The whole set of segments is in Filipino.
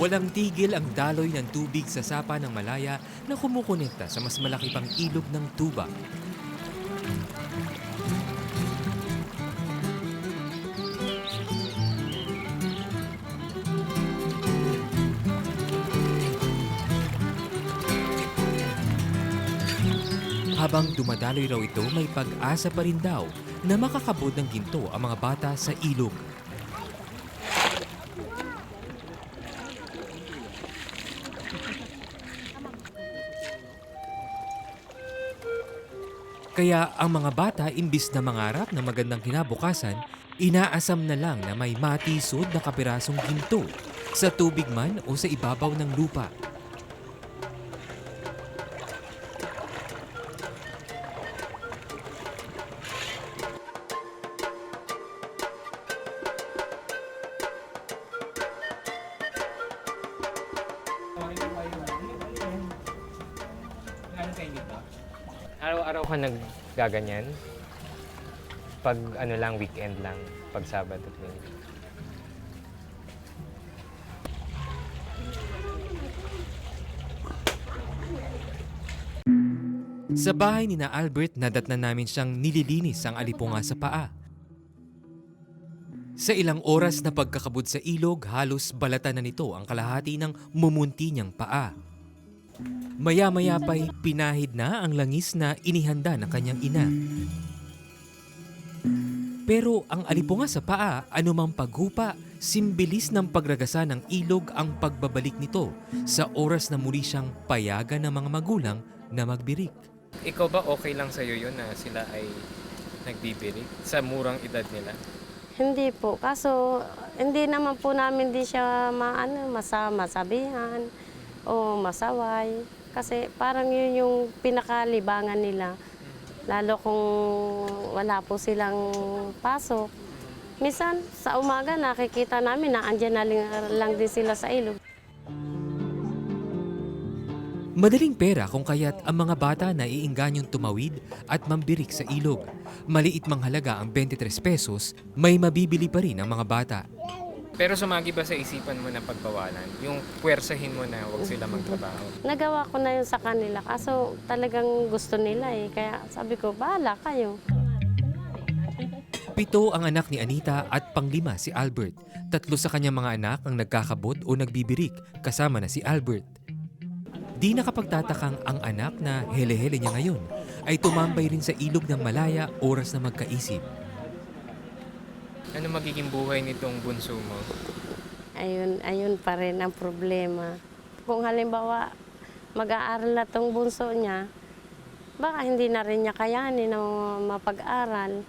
Walang tigil ang daloy ng tubig sa sapa ng Malaya na kumukonekta sa mas malaki pang ilog ng Tuba. Habang dumadaloy raw ito, may pag-asa pa rin daw na makakabod ng ginto ang mga bata sa ilog. Kaya ang mga bata, imbis na mangarap na magandang kinabukasan, inaasam na lang na may matisod na kapirasong ginto sa tubig man o sa ibabaw ng lupa. Araw-araw ka naggaganyan? Pag ano lang, weekend lang, pag Sabado at Linggo. Sa bahay ni na Albert, nadatnan namin siyang nililinis ang alipunga sa paa. Sa ilang oras na pagkakabod sa ilog, halos balatan na nito ang kalahati ng mumunti niyang paa. Maya-maya pa'y pinahid na ang langis na inihanda ng kanyang ina. Pero ang alipunga sa paa, anumang paghupa, simbilis ng pagragasa ng ilog ang pagbabalik nito sa oras na muli siyang payagan ng mga magulang na magbirik. Ikaw ba okay lang sa'yo yun na sila ay nagbibirik sa murang edad nila? Hindi po. Kaso, hindi naman po namin di siya masabihan o masaway. Kasi parang yun yung pinakalibangan nila. Lalo kung wala po silang pasok. Minsan, sa umaga nakikita namin na andyan na lang din sila sa ilog. Madaling pera kung kaya't ang mga bata na iingganyong tumawid at mambirik sa ilog. Maliit mang halaga ang 23 pesos, may mabibili pa rin ang mga bata. Pero sumagi ba sa isipan mo na pagbawalan? Yung puwersahin mo na huwag sila magtrabaho? Nagawa ko na yun sa kanila. Kaso talagang gusto nila eh. Kaya sabi ko, bahala kayo. 7 ang anak ni Anita at 5 si Albert. 3 sa kanyang mga anak ang nagkakabot o nagbibirik, kasama na si Albert. Di nakapagtatakang ang anak na hele-hele niya ngayon ay tumambay rin sa ilog ng Malaya oras na magkaisip. Ano magiging buhay nitong bunso mo? Ayun pa rin ang problema. Kung halimbawa mag-aaral na tong bunso niya, baka hindi na rin niya kayanin na mapag-aral.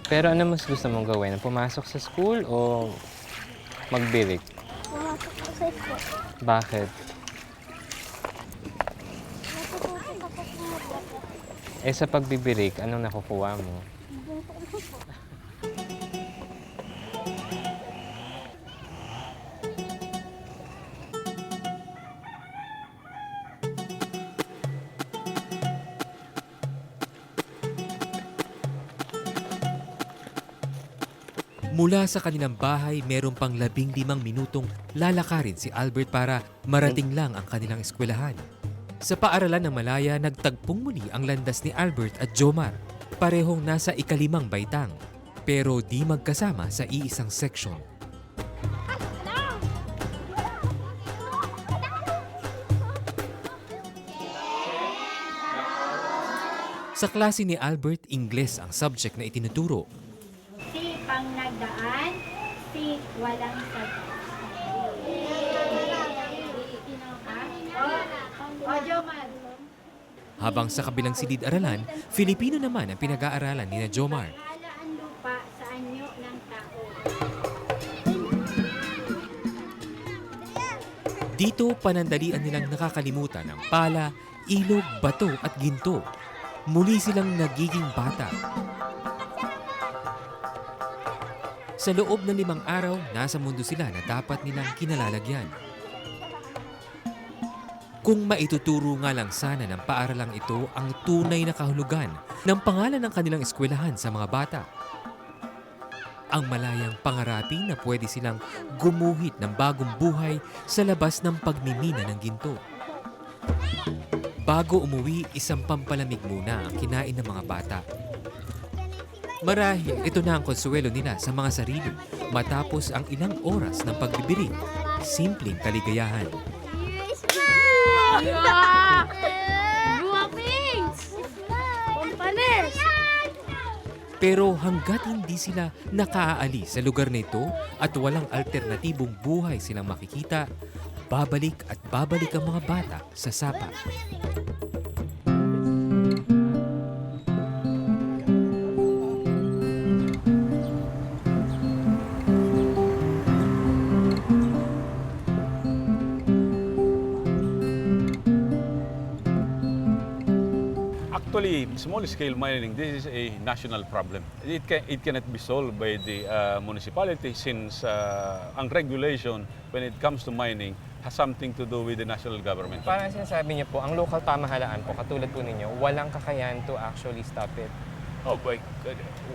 Pero ano mas gusto mong gawin? Pumasok sa school o magbirik? Pumasok ko sa school. Bakit? Natututo ako pumasok. Eh sa pagbibirik, anong nakukuha mo? Mula sa kanilang bahay, meron pang 15 minutong lalakarin si Albert para marating lang ang kanilang eskwelahan. Sa paaralan ng Malaya, nagtagpong muli ang landas ni Albert at Jomar. Parehong nasa ika-5 baitang, pero di magkasama sa iisang seksyon. Sa klase ni Albert, Ingles ang subject na itinuturo. Si pang nagdaan, si walang sagot. O, Jomar. Habang sa kabilang silid-aralan, Filipino naman ang pinag-aaralan ni Jomar. Ala ang lupa sa anyo ng tao. Dito, panandalian nilang nakakalimutan ang pala, ilog, bato at ginto. Muli silang nagiging bata. Sa loob ng 5 araw, nasa mundo sila na dapat nilang kinalalagyan. Kung maituturo nga lang sana ng paaralang ito ang tunay na kahulugan ng pangalan ng kanilang eskwelahan sa mga bata. ang malayang pangarapin na pwede silang gumuhit ng bagong buhay sa labas ng pagmimina ng ginto. Bago umuwi, isang pampalamig muna ang kinain ng mga bata. Marahil ito na ang konsuelo nila sa mga sarili matapos ang ilang oras ng pagbibirit. Simpleng kaligayahan. Pero hanggat hindi sila nakaalis sa lugar na ito at walang alternatibong buhay silang makikita, babalik at babalik ang mga bata sa sapa. Actually, small-scale mining, this is a national problem. It cannot be solved by the municipality since ang regulation when it comes to mining has something to do with the national government. Parang sinasabi niyo po, ang local pamahalaan po, katulad po ninyo, walang kakayahan to actually stop it. Oh, boy,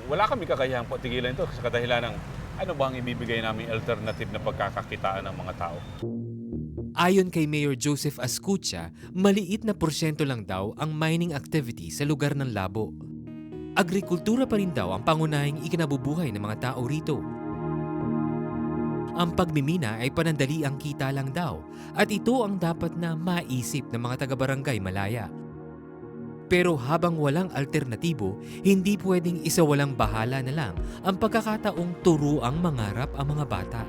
wala kami kakayahan po tigilan ito sa kadahilan ng ano ba ang ibibigay namin alternative na pagkakakitaan ng mga tao. Ayon kay Mayor Joseph Ascucha, maliit na porsyento lang daw ang mining activity sa lugar ng Labo. Agrikultura pa rin daw ang pangunahing ikinabubuhay ng mga tao rito. Ang pagmimina ay panandali ang kita lang daw at ito ang dapat na maisip ng mga taga-barangay Malaya. Pero habang walang alternatibo, hindi pwedeng isawalang bahala na lang ang pagkakataong turuang mangarap ang mga bata.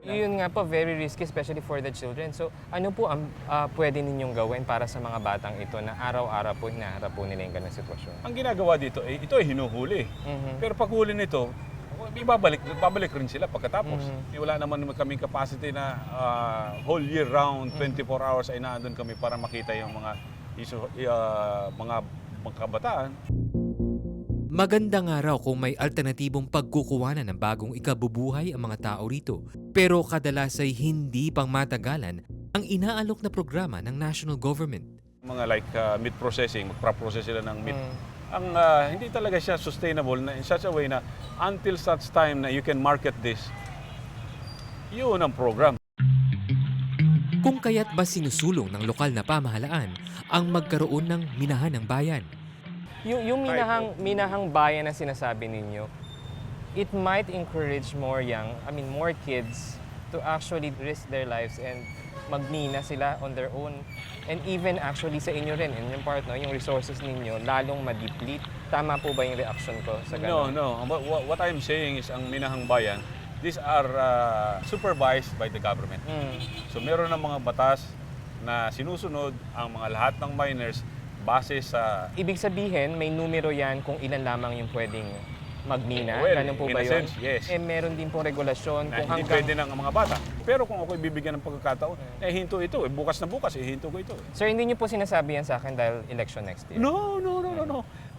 Yun nga po, very risky, especially for the children. So, ano po ang pwede ninyong gawin para sa mga batang ito na araw-araw po hinaharap po nila yung ganong sitwasyon? Ang ginagawa dito, ito ay hinuhuli. Pero pag huli nito, babalik rin sila pagkatapos. Wala naman kaming capacity na whole year round, 24 hours ay naandun kami para makita yung mga kabataan. Maganda nga raw kung may alternatibong pagkukuhanan ng bagong ikabubuhay ang mga tao rito. Pero kadalas ay hindi pang matagalan ang inaalok na programa ng national government. Mga like meat processing, magpa-process sila ng meat. Ang hindi talaga siya sustainable na in such a way na until such time na you can market this, yun ang program. Kung kaya't ba sinusulong ng lokal na pamahalaan ang magkaroon ng minahan ng bayan? Yung minahang bayan na sinasabi ninyo, it might encourage more kids to actually risk their lives and magmina sila on their own. And even actually sa inyo rin, in yung part, no, yung resources ninyo, lalong ma-deplete. Tama po ba yung reaction ko sa ganun? No. What I'm saying is ang minahang bayan, these are supervised by the government. So meron ng mga batas na sinusunod ang mga lahat ng miners base sa... Ibig sabihin, may numero yan kung ilan lamang yung pwedeng magmina. Well, ganun po in ba a yun? sense, yes. Eh, meron din pong regulasyon Na kung hindi pwede ng mga bata. Pero kung ako'y bibigyan ng pagkakataon, hinto ito. Bukas na bukas, hinto ko ito. Sir, hindi niyo po sinasabi yan sa akin dahil election next year? No.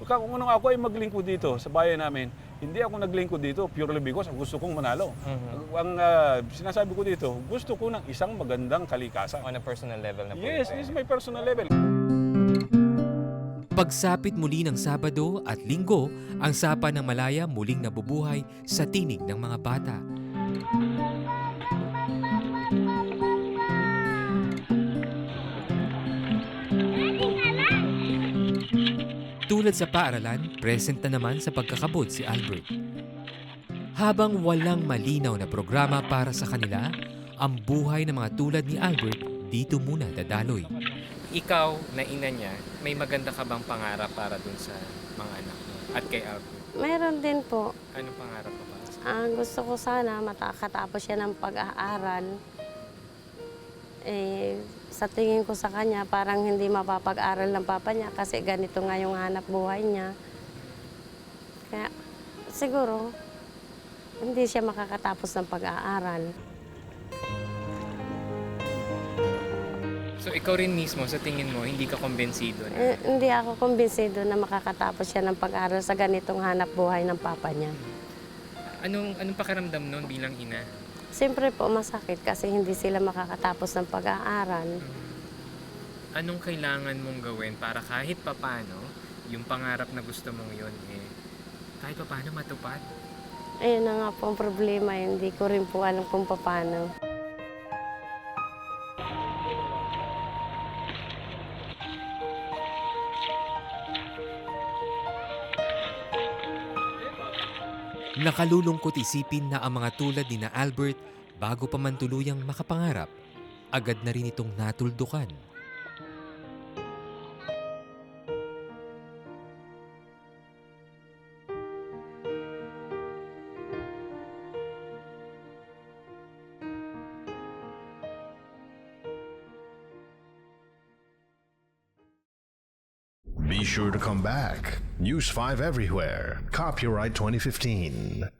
Kung ako ay maglingkod dito sa bayan namin, hindi ako naglingkod dito purely because gusto kong manalo. Ang sinasabi ko dito, gusto ko ng isang magandang kalikasan. On a personal level na po. Yes, this is my personal level. Pagsapit muli ng Sabado at Linggo, ang Sapa ng Malaya muling nabubuhay sa tinig ng mga bata. Tulad sa paaralan, present na naman sa pagkakabod si Albert. Habang walang malinaw na programa para sa kanila, ang buhay ng mga tulad ni Albert dito muna dadaloy. Ikaw, na ina niya, may maganda ka bang pangarap para dun sa mga anak mo at kay Albert? Meron din po. Anong pangarap mo para sa Ang gusto ko sana makatapos siya ng pag-aaral. Sa tingin ko sa kanya, parang hindi mapapag-aral ng papa niya kasi ganito nga yung hanap buhay niya. Kaya siguro, hindi siya makakatapos ng pag-aaral. So ikaw rin mismo, sa tingin mo, hindi ka kumbensido na? Hindi ako kumbinsido na makakatapos siya ng pag-aaral sa ganitong hanap buhay ng papa niya. Anong pakiramdam nun bilang ina? Siyempre po masakit kasi hindi sila makakatapos ng pag-aaral. Anong kailangan mong gawin para kahit papano, yung pangarap na gusto mong yun, kahit papano matupad? Ayun na nga po ang problema, hindi ko rin po alam kung paano. Nakalulungkot isipin na ang mga tulad ni na Albert, bago pa man tuluyang makapangarap, agad na rin itong natuldukan. Be sure to come back. News 5 everywhere. Copyright 2015.